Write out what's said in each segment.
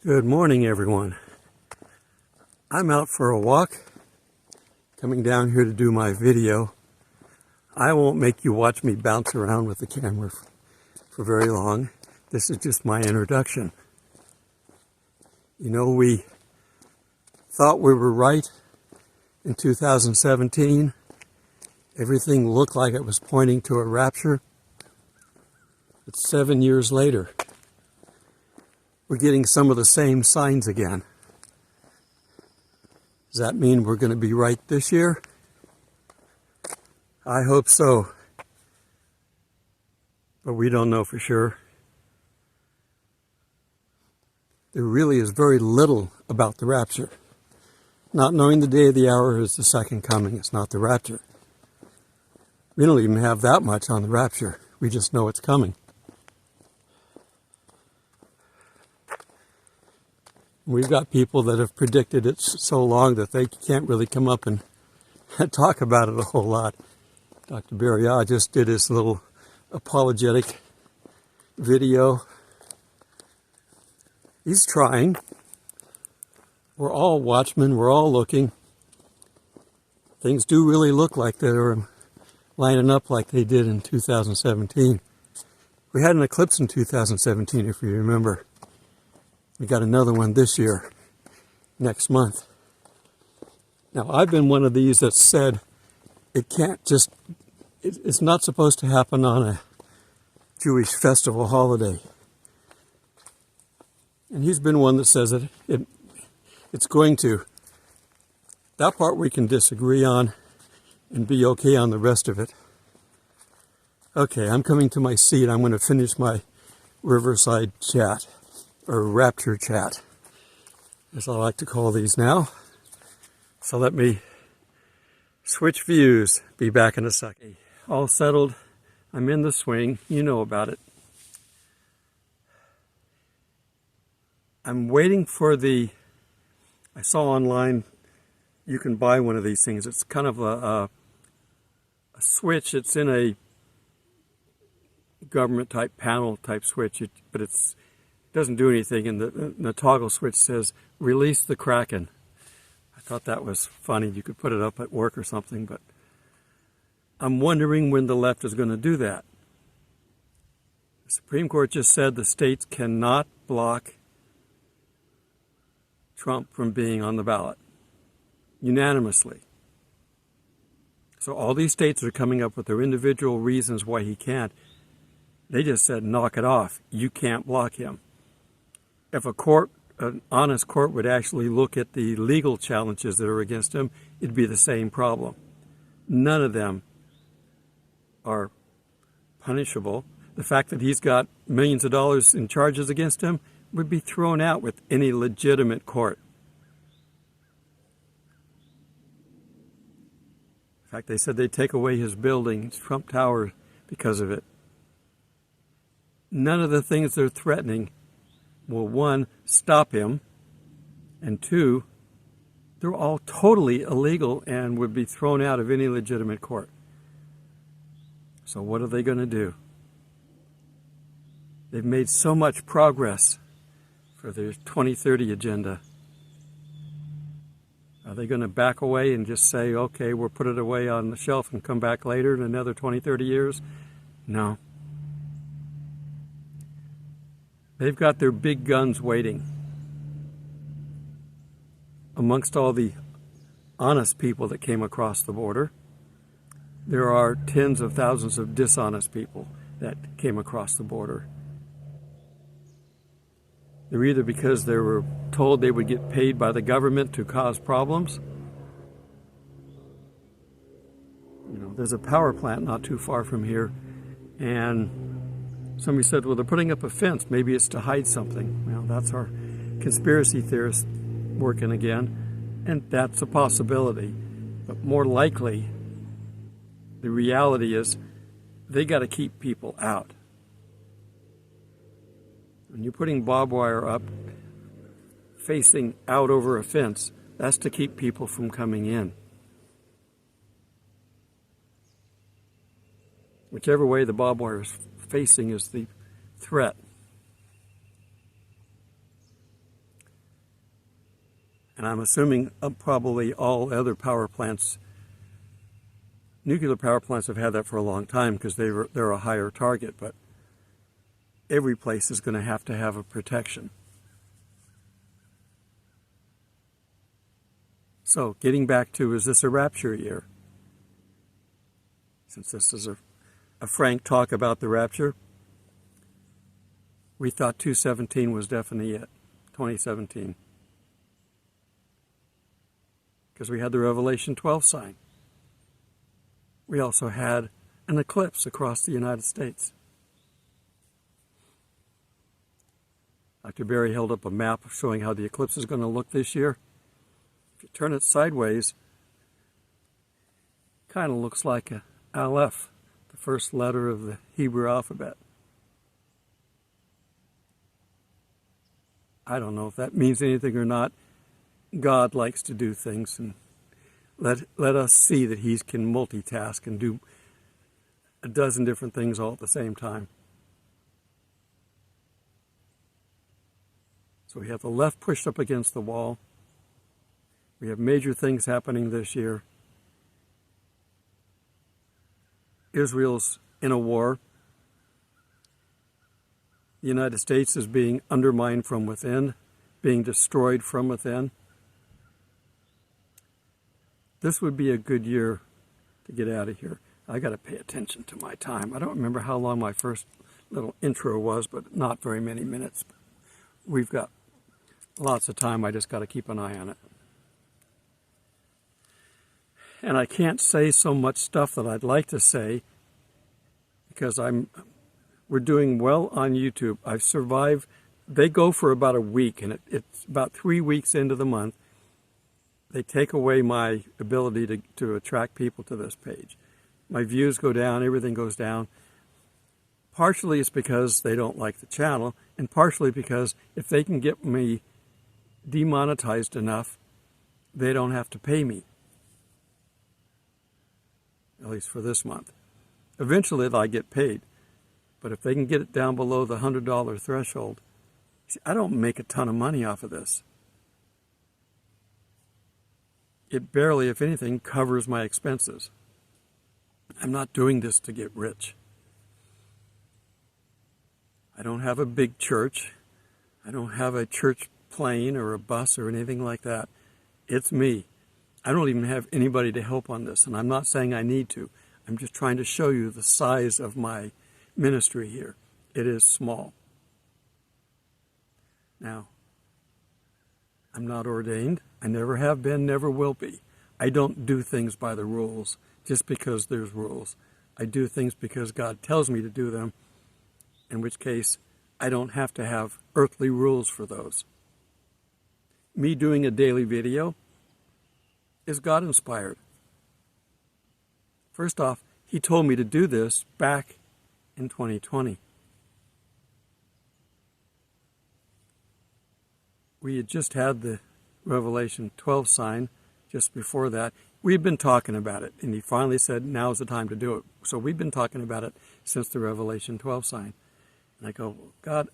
Good morning, everyone. I'm out for a walk, coming down here to do my video. I won't make you watch me bounce around with the camera for very long. This is just my introduction. You know, we thought we were right in 2017. Everything looked like it was pointing to a rapture. But 7 years later, we're getting some of the same signs again. Does that mean we're going to be right this year? I hope so. But we don't know for sure. There really is very little about the rapture. Not knowing the day of the hour is the second coming. It's not the rapture. We don't even have that much on the rapture. We just know it's coming. We've got people that have predicted it so long that they can't really come up and talk about it a whole lot. Dr. Barrier just did his little apologetic video. He's trying. We're all watchmen. We're all looking. Things do really look like they're lining up like they did in 2017. We had an eclipse in 2017, if you remember. We got another one this year, next month. Now, I've been one of these that said it's not supposed to happen on a Jewish festival holiday. And he's been one that says it's going to. That part we can disagree on and be okay on the rest of it. Okay, I'm coming to my seat. I'm going to finish my Riverside chat. Or Rapture Chat, as I like to call these now. So let me switch views. Be back in a second. All settled. I'm in the swing. You know about it. I'm waiting for I saw online you can buy one of these things. It's kind of a switch. It's in a government type panel type switch, but it's doesn't do anything, and the toggle switch says release the Kraken. I thought that was funny. You could put it up at work or something, but I'm wondering when the left is going to do that. The Supreme Court just said the states cannot block Trump from being on the ballot unanimously. So all these states are coming up with their individual reasons why he can't. They just said knock it off. You can't block him. If an honest court would actually look at the legal challenges that are against him, it'd be the same problem. None of them are punishable. The fact that he's got millions of dollars in charges against him would be thrown out with any legitimate court. In fact, they said they'd take away his building, Trump Tower, because of it. None of the things they're threatening will, one, stop him, and two, they're all totally illegal and would be thrown out of any legitimate court. So what are they going to do? They've made so much progress for their 2030 agenda. Are they going to back away and just say, okay, we'll put it away on the shelf and come back later in another 20, 30 years? No. They've got their big guns waiting. Amongst all the honest people that came across the border, there are tens of thousands of dishonest people that came across the border. They're either because they were told they would get paid by the government to cause problems. You know, there's a power plant not too far from here, and somebody said, well, they're putting up a fence. Maybe it's to hide something. Well, that's our conspiracy theorist working again. And that's a possibility. But more likely, the reality is they got to keep people out. When you're putting barbed wire up, facing out over a fence, that's to keep people from coming in. Whichever way the barbed wire is facing is the threat. And I'm assuming probably all other power plants, nuclear power plants, have had that for a long time because they're a higher target, but every place is going to have a protection. So, getting back to, is this a rapture year? Since this is a frank talk about the rapture, we thought 2017 was definitely it, 2017. Because we had the Revelation 12 sign. We also had an eclipse across the United States. Dr. Barry held up a map showing how the eclipse is going to look this year. If you turn it sideways, it kind of looks like a Aleph, the first letter of the Hebrew alphabet. I don't know if that means anything or not. God likes to do things, and let us see that he can multitask and do a dozen different things all at the same time. So we have the left pushed up against the wall. We have major things happening this year. Israel's in a war. The United States is being undermined from within, being destroyed from within. This would be a good year to get out of here. I got to pay attention to my time. I don't remember how long my first little intro was, but not very many minutes. We've got lots of time. I just got to keep an eye on it. And I can't say so much stuff that I'd like to say because we're doing well on YouTube. I've survived. They go for about a week, and it's about 3 weeks into the month. They take away my ability to attract people to this page. My views go down, everything goes down. Partially it's because they don't like the channel, and partially because if they can get me demonetized enough, they don't have to pay me. At least for this month. Eventually I get paid, but if they can get it down below the $100 threshold, see, I don't make a ton of money off of this. It barely, if anything, covers my expenses. I'm not doing this to get rich. I don't have a big church. I don't have a church plane or a bus or anything like that. It's me. I don't even have anybody to help on this, and I'm not saying I need to. I'm just trying to show you the size of my ministry here. It is small. Now, I'm not ordained. I never have been, never will be. I don't do things by the rules just because there's rules. I do things because God tells me to do them, in which case I don't have to have earthly rules for those. Me doing a daily video is God inspired. First off, he told me to do this back in 2020. We had just had the Revelation 12 sign just before that. We've been talking about it, and he finally said, now's the time to do it. So we've been talking about it since the Revelation 12 sign. And I go, God,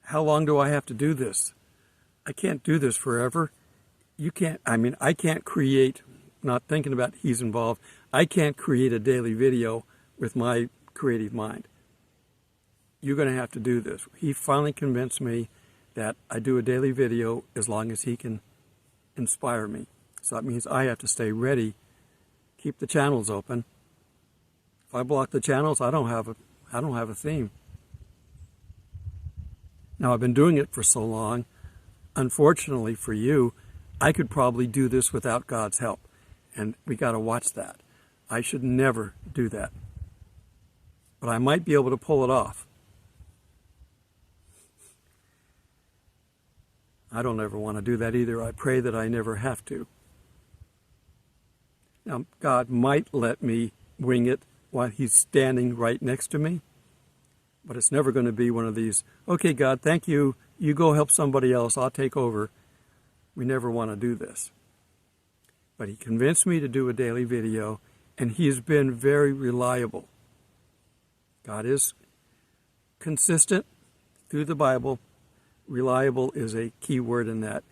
how long do I have to do this? I can't do this forever. You can't, I can't create, not thinking about he's involved, I can't create a daily video with my creative mind. You're going to have to do this. He finally convinced me that I do a daily video as long as he can inspire me. So that means I have to stay ready, keep the channels open. If I block the channels, I don't have a theme. Now, I've been doing it for so long. Unfortunately for you, I could probably do this without God's help, and we got to watch that. I should never do that, but I might be able to pull it off. I don't ever want to do that either. I pray that I never have to. Now, God might let me wing it while he's standing right next to me, but it's never going to be one of these, okay, God, thank you. You go help somebody else. I'll take over. We never want to do this. But he convinced me to do a daily video, and he has been very reliable. God is consistent through the Bible. Reliable is a key word in that.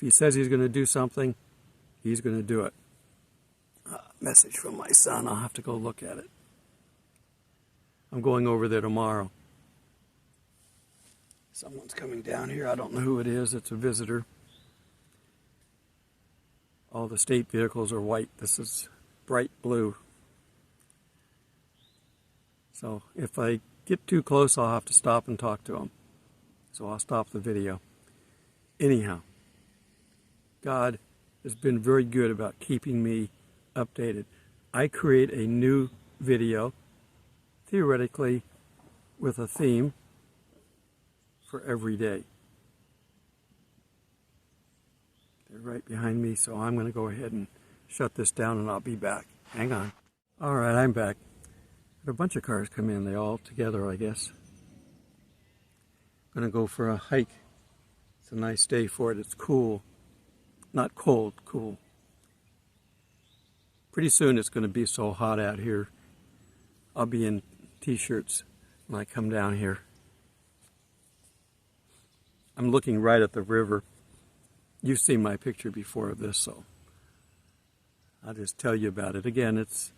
he says he's going to do something, he's going to do it. Message from my son. I'll have to go look at it. I'm going over there tomorrow. Someone's coming down here. I don't know who it is. It's a visitor. All the state vehicles are white. This is bright blue. So if I get too close, I'll have to stop and talk to him. So I'll stop the video. Anyhow, God has been very good about keeping me updated. I create a new video, theoretically, with a theme for every day. They're right behind me, so I'm going to go ahead and shut this down and I'll be back. Hang on. All right, I'm back. Had a bunch of cars come in. They all together, I guess. I'm going to go for a hike. It's a nice day for it. It's cool. Not cold, cool. Pretty soon it's going to be so hot out here. I'll be in t-shirts when I come down here. I'm looking right at the river. You've seen my picture before of this, so I'll just tell you about it. Again, it's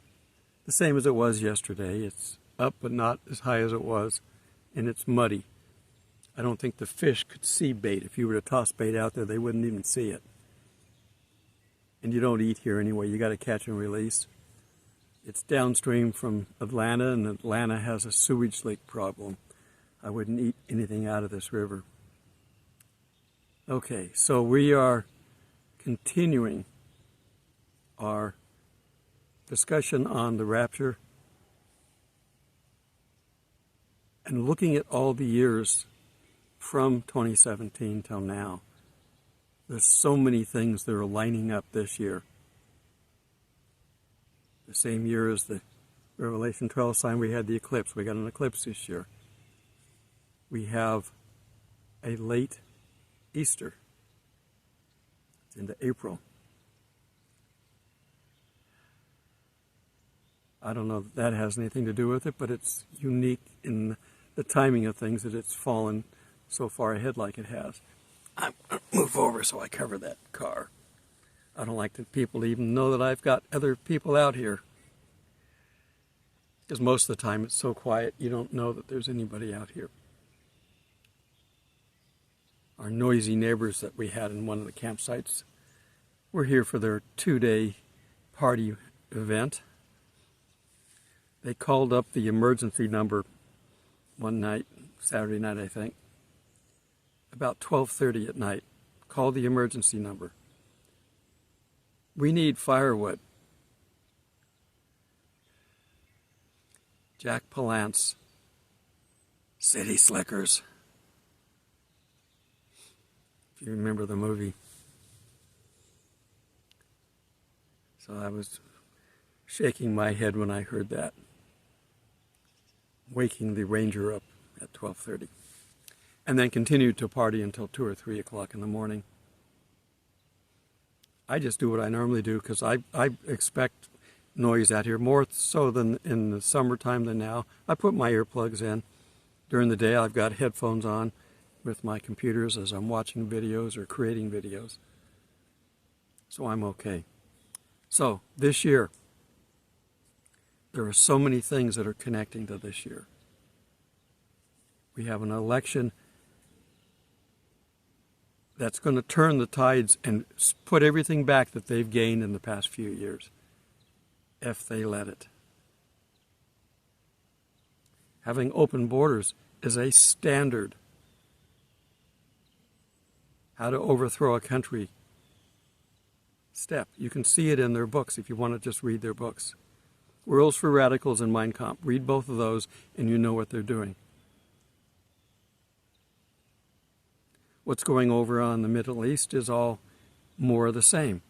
the same as it was yesterday. It's up but not as high as it was, and it's muddy. I don't think the fish could see bait. If you were to toss bait out there, they wouldn't even see it. And you don't eat here anyway. You got to catch and release. It's downstream from Atlanta, and Atlanta has a sewage leak problem. I wouldn't eat anything out of this river. Okay, so we are continuing our discussion on the rapture and looking at all the years from 2017 till now. There's so many things that are lining up this year. The same year as the Revelation 12 sign, we had the eclipse. We got an eclipse this year. We have a late Easter. It's into April. I don't know that that has anything to do with it, but it's unique in the timing of things that it's fallen so far ahead like it has. I'm going to move over so I cover that car. I don't like that people even know that I've got other people out here. Because most of the time it's so quiet you don't know that there's anybody out here. Our noisy neighbors that we had in one of the campsites were here for their 2-day party event. They called up the emergency number one night, Saturday night I think, about 12:30 at night. Called the emergency number. We need firewood. Jack Palance, City Slickers. If you remember the movie. So I was shaking my head when I heard that. Waking the ranger up at 12:30. And then continued to party until 2 or 3 o'clock in the morning. I just do what I normally do because I expect noise out here, more so than in the summertime than now. I put my earplugs in. During the day I've got headphones on with my computers as I'm watching videos or creating videos. So I'm okay. So this year, there are so many things that are connecting to this year. We have an election that's going to turn the tides and put everything back that they've gained in the past few years, if they let it. Having open borders is a standard. How to overthrow a country step. You can see it in their books if you want to just read their books. Rules for Radicals and Mein Kampf. Read both of those and you know what they're doing. What's going over on the Middle East is all more of the same.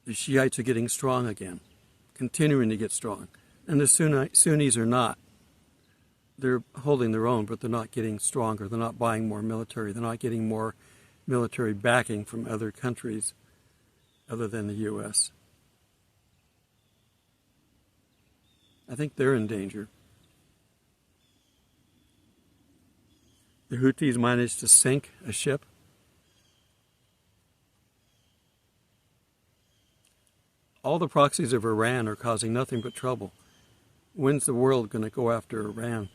The Shiites are getting strong again, continuing to get strong. And the Sunnis are not. They're holding their own, but they're not getting stronger. They're not buying more military. They're not getting more military backing from other countries other than the U.S. I think they're in danger. the Houthis managed to sink a ship. All the proxies of Iran are causing nothing but trouble. When's the world going to go after Iran?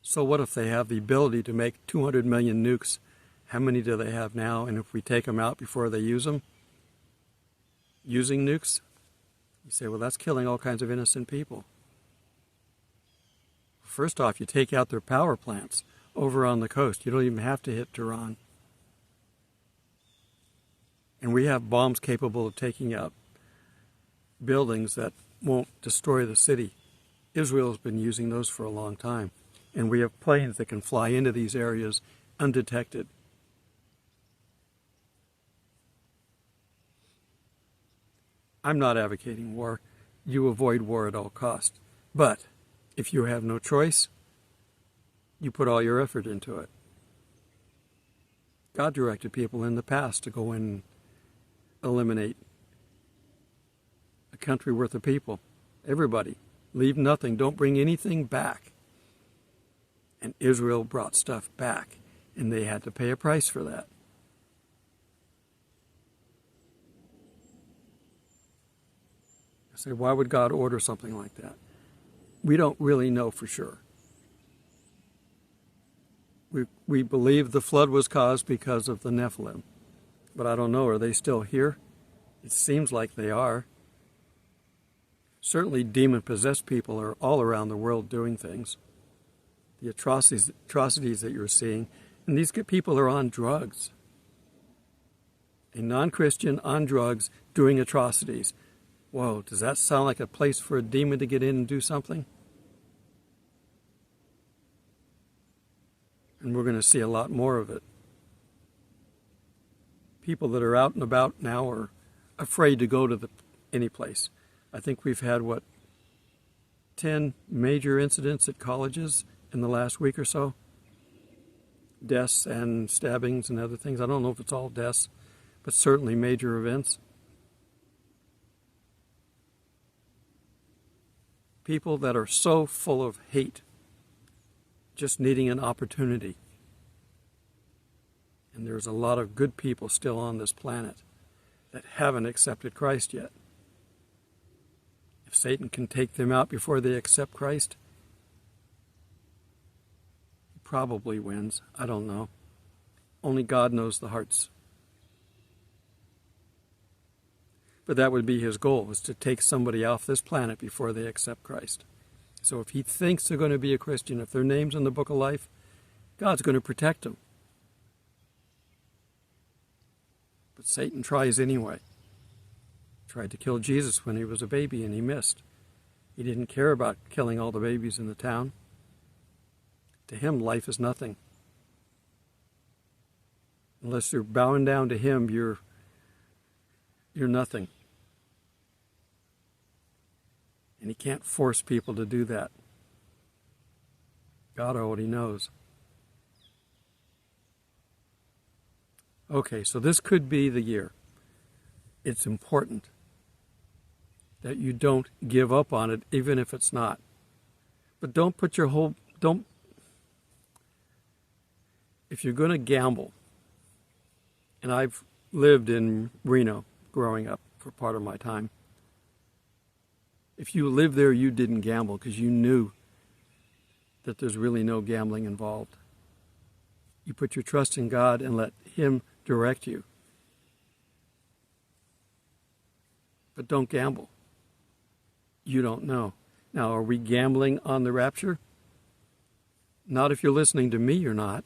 So what if they have the ability to make 200 million nukes? How many do they have now? And if we take them out before they use them, using nukes, you say, well, that's killing all kinds of innocent people. First off, you take out their power plants over on the coast. You don't even have to hit Tehran. And we have bombs capable of taking out buildings that won't destroy the city. Israel has been using those for a long time. And we have planes that can fly into these areas undetected. I'm not advocating war. You avoid war at all costs. But if you have no choice, you put all your effort into it. God directed people in the past to go in and eliminate a country worth of people. Everybody. Leave nothing. Don't bring anything back. And Israel brought stuff back, and they had to pay a price for that. I say, why would God order something like that? We don't really know for sure. We believe the flood was caused because of the Nephilim. But I don't know, are they still here? It seems like they are. Certainly demon-possessed people are all around the world doing things. The atrocities that you're seeing. And these people are on drugs. A non-Christian on drugs doing atrocities. Whoa, does that sound like a place for a demon to get in and do something? And we're going to see a lot more of it. People that are out and about now are afraid to go to any place. I think we've had, 10 major incidents at colleges in the last week or so? Deaths and stabbings and other things. I don't know if it's all deaths, but certainly major events. People that are so full of hate, just needing an opportunity. And there's a lot of good people still on this planet that haven't accepted Christ yet. If Satan can take them out before they accept Christ, he probably wins. I don't know. Only God knows the hearts. But that would be his goal, is to take somebody off this planet before they accept Christ. So if he thinks they're going to be a Christian, if their name's in the book of life, God's going to protect them. But Satan tries anyway. He tried to kill Jesus when he was a baby and he missed. He didn't care about killing all the babies in the town. To him, life is nothing. Unless you're bowing down to him, you're nothing. And he can't force people to do that. God already knows. Okay, so this could be the year. It's important that you don't give up on it, even if it's not. But don't put your whole, if you're going to gamble, and I've lived in Reno growing up for part of my time. If you lived there, you didn't gamble because you knew that there's really no gambling involved. You put your trust in God and let him direct you. But don't gamble. You don't know. Now, are we gambling on the rapture? Not if you're listening to me, you're not.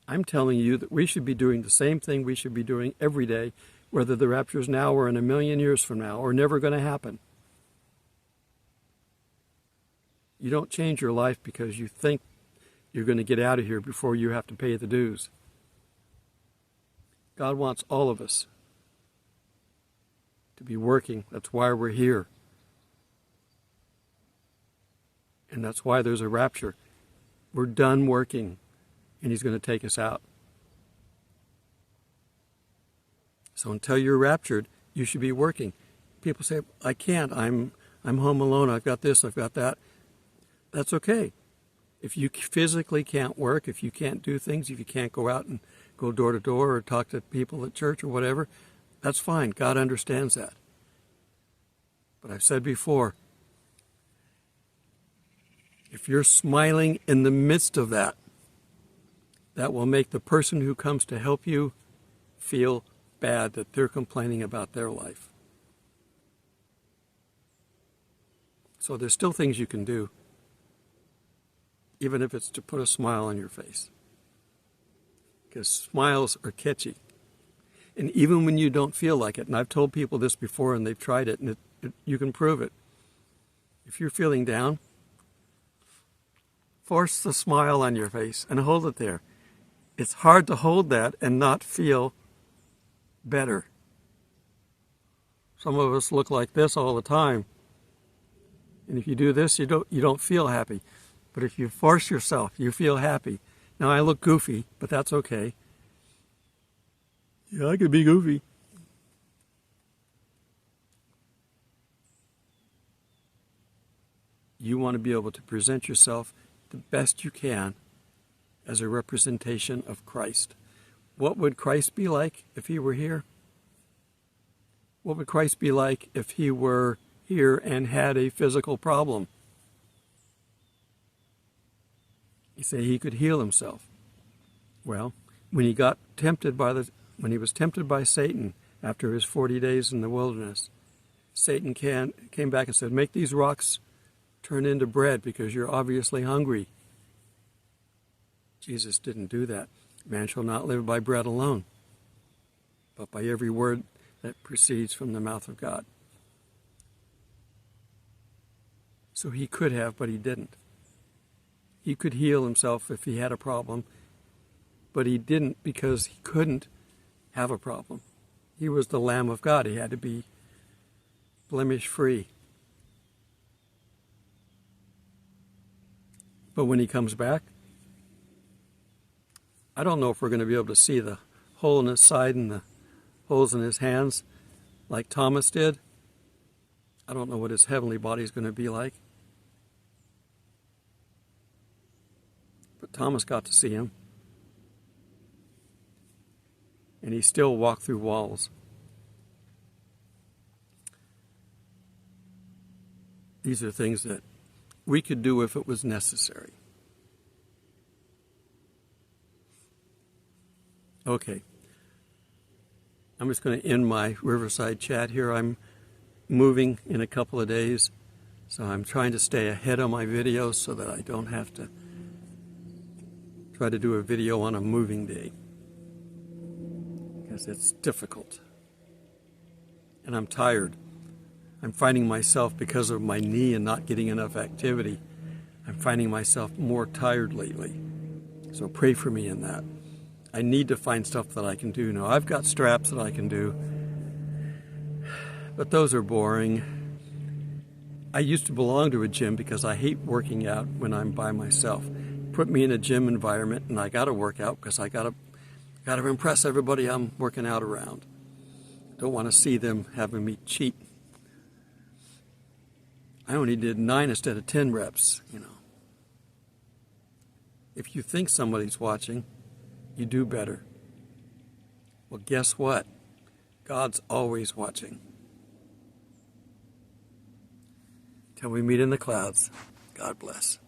I'm telling you that we should be doing the same thing we should be doing every day, whether the rapture is now or in 1,000,000 years from now, or never going to happen. You don't change your life because you think you're going to get out of here before you have to pay the dues. God wants all of us to be working. That's why we're here. And that's why there's a rapture. We're done working, and he's going to take us out. So until you're raptured, you should be working. People say, I can't. I'm home alone. I've got this, I've got that. That's okay. If you physically can't work, if you can't do things, if you can't go out and go door to door or talk to people at church or whatever, that's fine. God understands that. But I've said before, if you're smiling in the midst of that, that will make the person who comes to help you feel bad that they're complaining about their life. So there's still things you can do, even if it's to put a smile on your face. Because smiles are catchy. And even when you don't feel like it, and I've told people this before and they've tried it, and you can prove it. If you're feeling down, force the smile on your face and hold it there. It's hard to hold that and not feel better. Some of us look like this all the time. And if you do this, you don't feel happy. But if you force yourself, you feel happy. Now, I look goofy, but that's okay. Yeah, I could be goofy. You want to be able to present yourself the best you can as a representation of Christ. What would Christ be like if he were here? What would Christ be like if he were here and had a physical problem? You say he could heal himself. Well, when he was tempted by Satan after his 40 days in the wilderness, Satan came back and said, "Make these rocks turn into bread because you're obviously hungry." Jesus didn't do that. Man shall not live by bread alone, but by every word that proceeds from the mouth of God. So he could have, but he didn't. He could heal himself if he had a problem, but he didn't because he couldn't have a problem. He was the Lamb of God. He had to be blemish-free. But when he comes back, I don't know if we're going to be able to see the hole in his side and the holes in his hands like Thomas did. I don't know what his heavenly body is going to be like. But Thomas got to see him. And he still walked through walls. These are things that we could do if it was necessary. Okay. I'm just going to end my Riverside chat here. I'm moving in a couple of days, so I'm trying to stay ahead on my videos so that I don't have to try to do a video on a moving day, because it's difficult. And I'm tired. I'm finding myself, because of my knee and not getting enough activity, I'm finding myself more tired lately. So pray for me in that. I need to find stuff that I can do now. I've got straps that I can do, but those are boring. I used to belong to a gym because I hate working out when I'm by myself. Put me in a gym environment and I got to work out because I got to impress everybody I'm working out around. Don't want to see them having me cheat. I only did 9 instead of 10 reps, If you think somebody's watching, you do better. Well, guess what? God's always watching. Till we meet in the clouds, God bless.